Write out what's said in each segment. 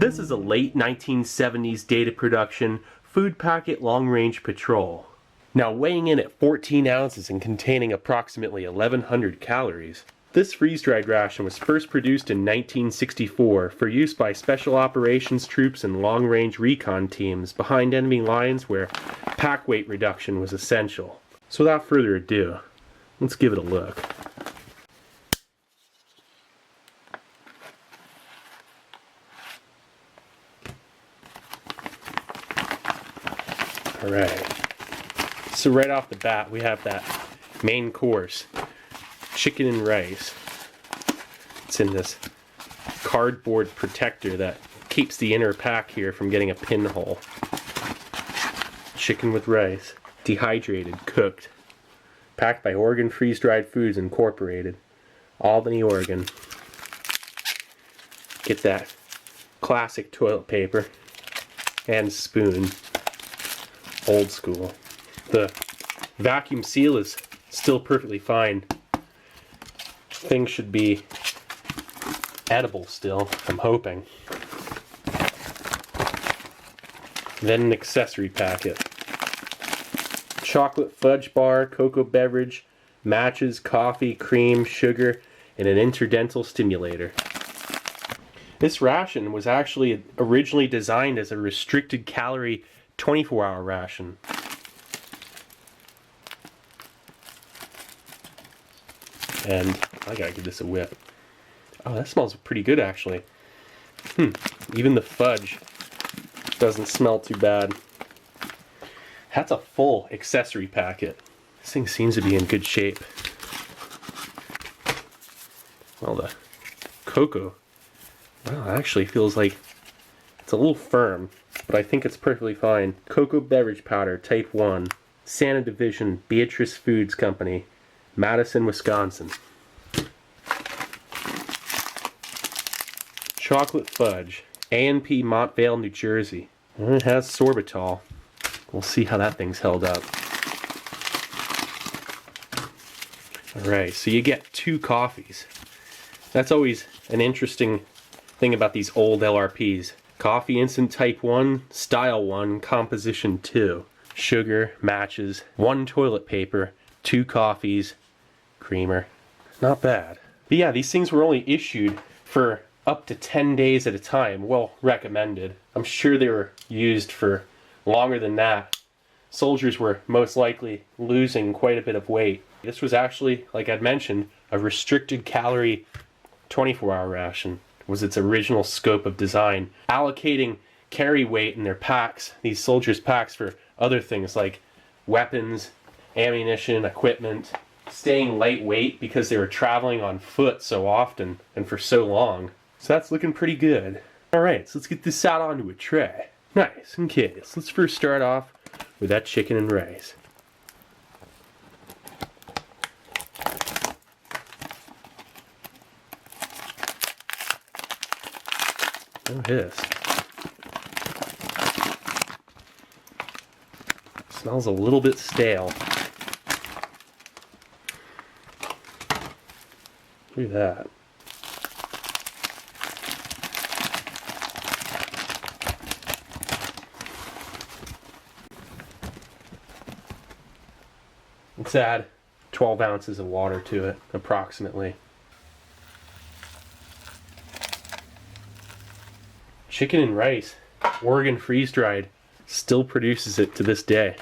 This is a late 1970s data production food packet long-range patrol. Now weighing in at 14 ounces and containing approximately 1,100 calories, this freeze-dried ration was first produced in 1964 for use by special operations troops and long-range recon teams behind enemy lines where pack weight reduction was essential. So without further ado, let's give it a look. Alright, so right off the bat we have that main course, chicken and rice. It's in this cardboard protector that keeps the inner pack here from getting a pinhole. Chicken with rice, dehydrated, cooked, packed by Oregon Freeze-Dried Foods Incorporated, Albany, Oregon. Get that classic toilet paper and spoon. Old school. The vacuum seal is still perfectly fine. Things should be edible still, I'm hoping. Then an accessory packet. Chocolate fudge bar, cocoa beverage, matches, coffee, cream, sugar, and an interdental stimulator. This ration was actually originally designed as a restricted calorie 24-hour ration. And I gotta give this a whiff. Oh, that smells pretty good actually. Even the fudge doesn't smell too bad. That's a full accessory packet. This thing seems to be in good shape. Well, the cocoa, well, it actually feels like it's a little firm, but I think it's perfectly fine. Cocoa beverage powder, type 1, Santa Division, Beatrice Foods Company, Madison, Wisconsin. Chocolate fudge, A&P Montvale, New Jersey. And it has sorbitol. We'll see how that thing's held up. Alright, so you get 2 coffees. That's always an interesting thing about these old LRPs. Coffee instant type 1, style 1, composition 2. Sugar, matches, 1 toilet paper, 2 coffees, creamer. Not bad. But yeah, these things were only issued for up to 10 days at a time. Well, recommended. I'm sure they were used for longer than that. Soldiers were most likely losing quite a bit of weight. This was actually, like I'd mentioned, a restricted calorie 24-hour ration. Was its original scope of design. Allocating carry weight in their packs, these soldiers' packs, for other things like weapons, ammunition, equipment, staying lightweight because they were traveling on foot so often and for so long. So that's looking pretty good. Alright, so let's get this out onto a tray. Nice, okay, so let's first start off with that chicken and rice. Oh, hiss. Smells a little bit stale. Look at that. Let's add 12 ounces of water to it, approximately. Chicken and rice, Oregon freeze-dried, still produces it to this day.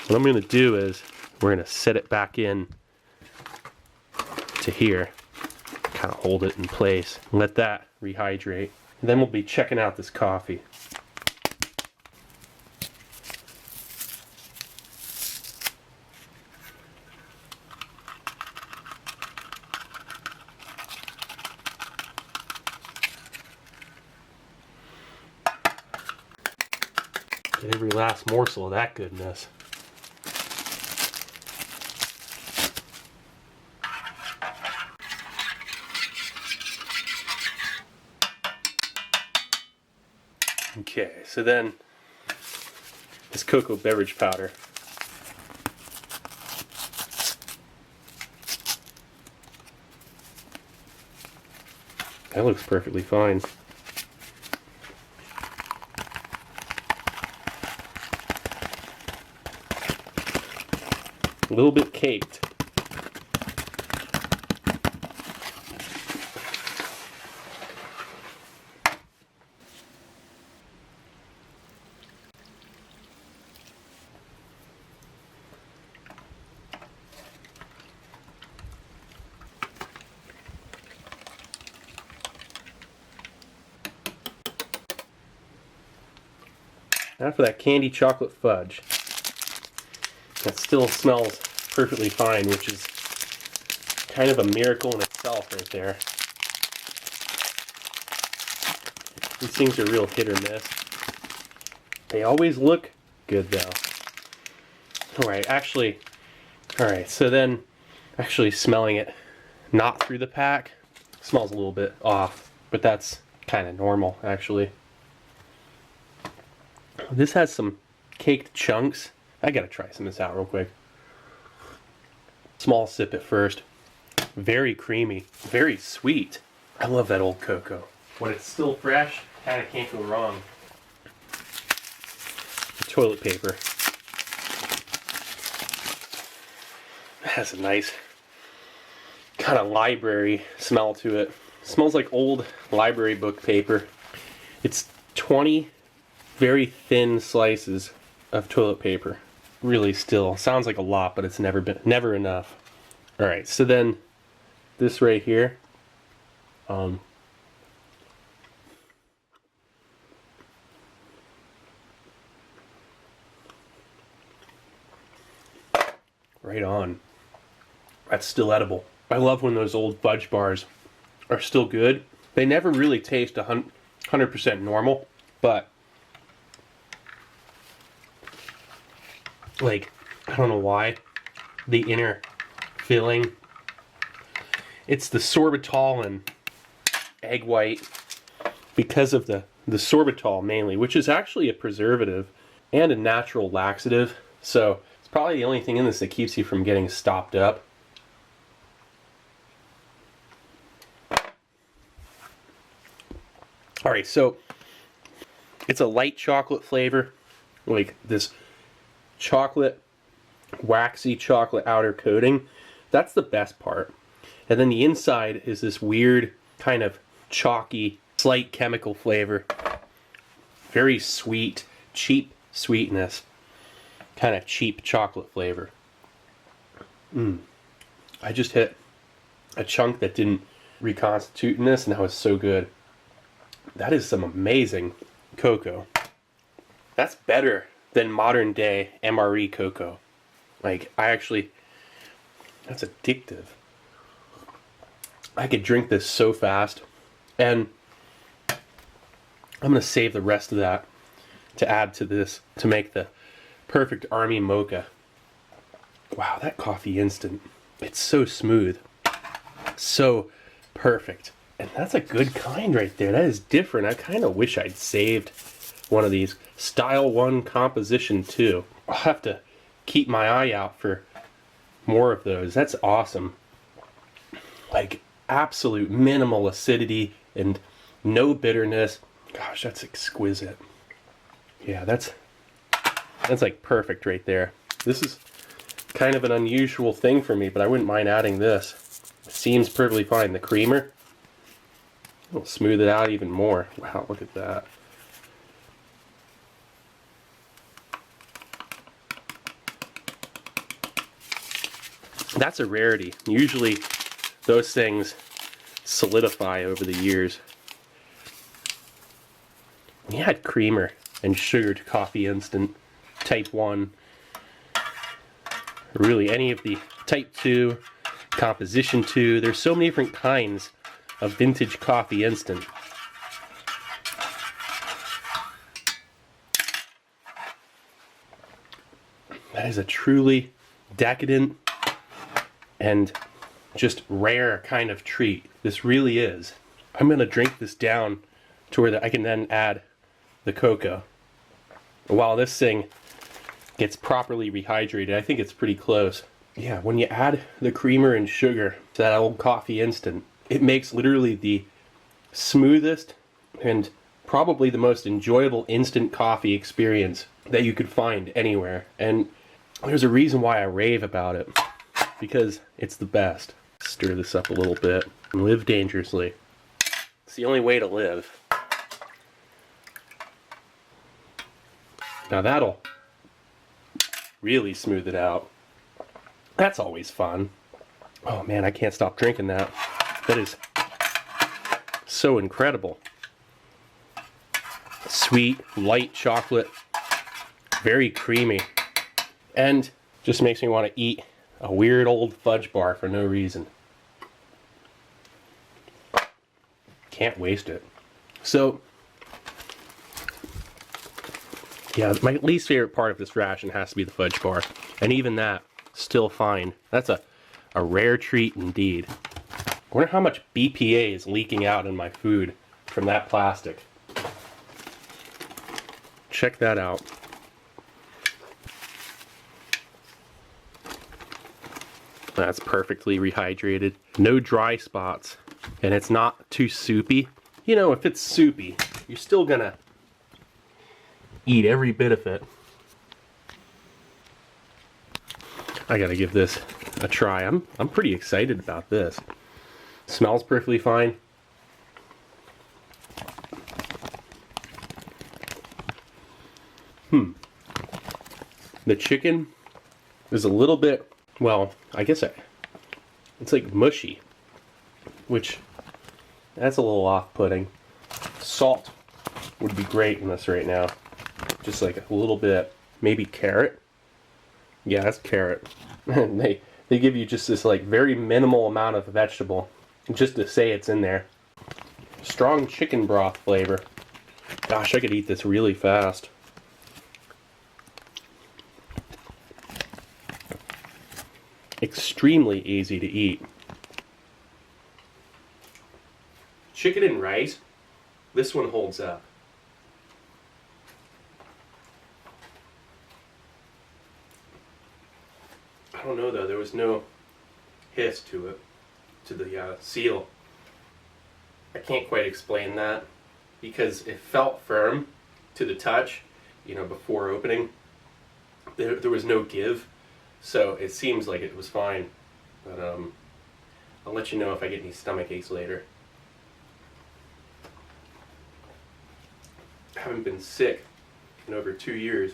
What I'm going to do is we're going to set it back in to here, kind of hold it in place, and let that rehydrate. And then we'll be checking out this coffee. Get every last morsel of that goodness. Okay, so then this cocoa beverage powder. That looks perfectly fine. A little bit caked. Now for that candy chocolate fudge. That still smells perfectly fine, which is kind of a miracle in itself right there. These things are real hit or miss. They always look good though. Alright, so then actually smelling it not through the pack smells a little bit off, but that's kind of normal actually. This has some caked chunks. I gotta try some of this out real quick. Small sip at first. Very creamy, very sweet. I love that old cocoa. When it's still fresh, kind of can't go wrong. The toilet paper. It has a nice kind of library smell to it. It smells like old library book paper. It's 20 very thin slices of toilet paper. Really still. Sounds like a lot, but it's never enough. Alright, so then this right here. Right on. That's still edible. I love when those old fudge bars are still good. They never really taste 100% normal, but like, I don't know why, the inner filling, it's the sorbitol and egg white, because of the sorbitol mainly, which is actually a preservative and a natural laxative, so it's probably the only thing in this that keeps you from getting stopped up. Alright, so it's a light chocolate flavor, like this chocolate, waxy chocolate outer coating. That's the best part. And then the inside is this weird kind of chalky, slight chemical flavor. Very sweet, cheap sweetness. Kind of cheap chocolate flavor. I just hit a chunk that didn't reconstitute in this, and that was so good. That is some amazing cocoa. That's better than modern day MRE cocoa. Like, that's addictive. I could drink this so fast, and I'm gonna save the rest of that to add to this to make the perfect army mocha. Wow, that coffee instant, it's so smooth, so perfect, and that's a good kind right there. That is different. I kind of wish I'd saved one of these. Style 1 Composition 2. I'll have to keep my eye out for more of those. That's awesome. Like, absolute minimal acidity and no bitterness. Gosh, that's exquisite. Yeah, that's like perfect right there. This is kind of an unusual thing for me, but I wouldn't mind adding this. Seems perfectly fine. The creamer will smooth it out even more. Wow, look at that. That's a rarity. Usually those things solidify over the years. We had creamer and sugared coffee instant, type 1, really any of the type 2, composition 2. There's so many different kinds of vintage coffee instant. That is a truly decadent and just rare kind of treat. This really is. I'm going to drink this down to where I can then add the cocoa. While this thing gets properly rehydrated, I think it's pretty close. Yeah, when you add the creamer and sugar to that old coffee instant, it makes literally the smoothest and probably the most enjoyable instant coffee experience that you could find anywhere. And there's a reason why I rave about it, because it's the best. Stir this up a little bit and live dangerously. It's the only way to live. Now that'll really smooth it out. That's always fun. Oh man, I can't stop drinking that. That is so incredible. Sweet, light chocolate, very creamy, and just makes me want to eat a weird old fudge bar for no reason. Can't waste it. So, yeah, my least favorite part of this ration has to be the fudge bar, and even that, still fine. That's a rare treat indeed. I wonder how much BPA is leaking out in my food from that plastic. Check that out. That's perfectly rehydrated. No dry spots. And it's not too soupy. You know, if it's soupy, you're still gonna eat every bit of it. I gotta give this a try. I'm pretty excited about this. Smells perfectly fine. The chicken is a little bit, well, I guess it's like mushy, which that's a little off-putting. Salt would be great in this right now. Just like a little bit, maybe carrot. Yeah, that's carrot. And they give you just this like very minimal amount of vegetable just to say it's in there. Strong chicken broth flavor. Gosh, I could eat this really fast. Extremely easy to eat. Chicken and rice, this one holds up. I don't know though, there was no hiss to it, to the seal. I can't quite explain that because it felt firm to the touch, you know, before opening. There was no give, so it seems like it was fine. But I'll let you know if I get any stomach aches later. I haven't been sick in over 2 years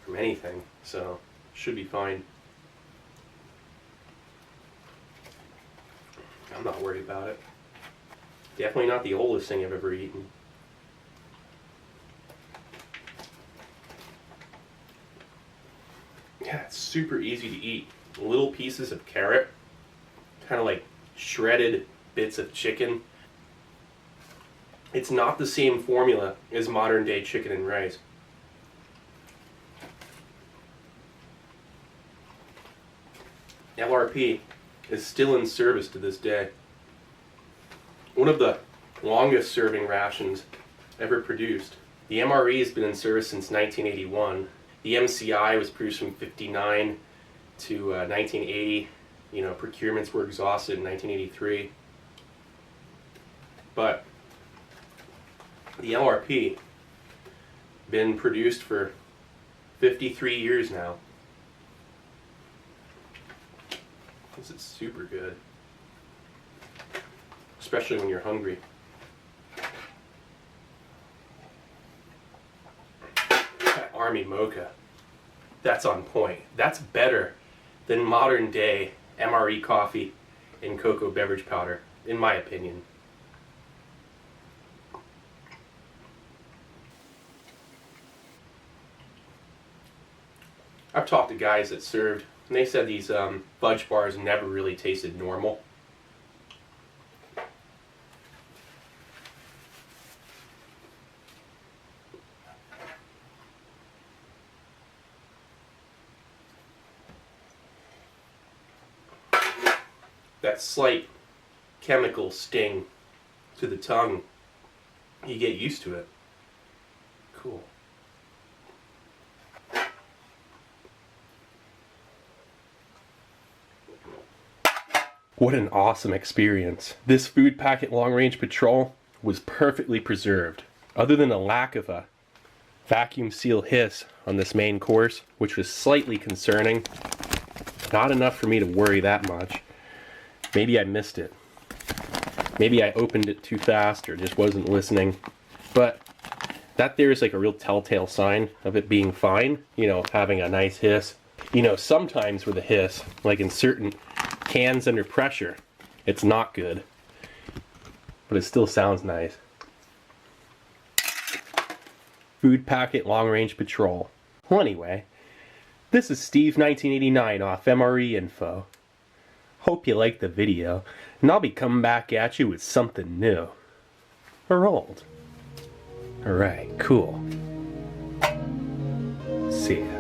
from anything, so should be fine. I'm not worried about it. Definitely not the oldest thing I've ever eaten. Yeah, it's super easy to eat. Little pieces of carrot, kind of like shredded bits of chicken. It's not the same formula as modern day chicken and rice. LRP is still in service to this day. One of the longest serving rations ever produced. The MRE has been in service since 1981. The MCI was produced from 59 to 1980. You know, procurements were exhausted in 1983. But the LRP been produced for 53 years now. This is super good, especially when you're hungry. That Army Mocha, that's on point. That's better than modern day MRE coffee and cocoa beverage powder, in my opinion. I've talked to guys that served, and they said these fudge bars never really tasted normal. That slight chemical sting to the tongue, you get used to it. Cool. What an awesome experience. This food packet long range patrol was perfectly preserved, other than a lack of a vacuum seal hiss on this main course, which was slightly concerning. Not enough for me to worry that much. Maybe I missed it. Maybe I opened it too fast or just wasn't listening. But that there is like a real telltale sign of it being fine, you know, having a nice hiss. You know, sometimes with a hiss, like in certain cans under pressure, it's not good. But it still sounds nice. Food packet long range patrol. Well, anyway, this is Steve 1989 off MRE info. Hope you liked the video, and I'll be coming back at you with something new. Or old. Alright, cool. See ya.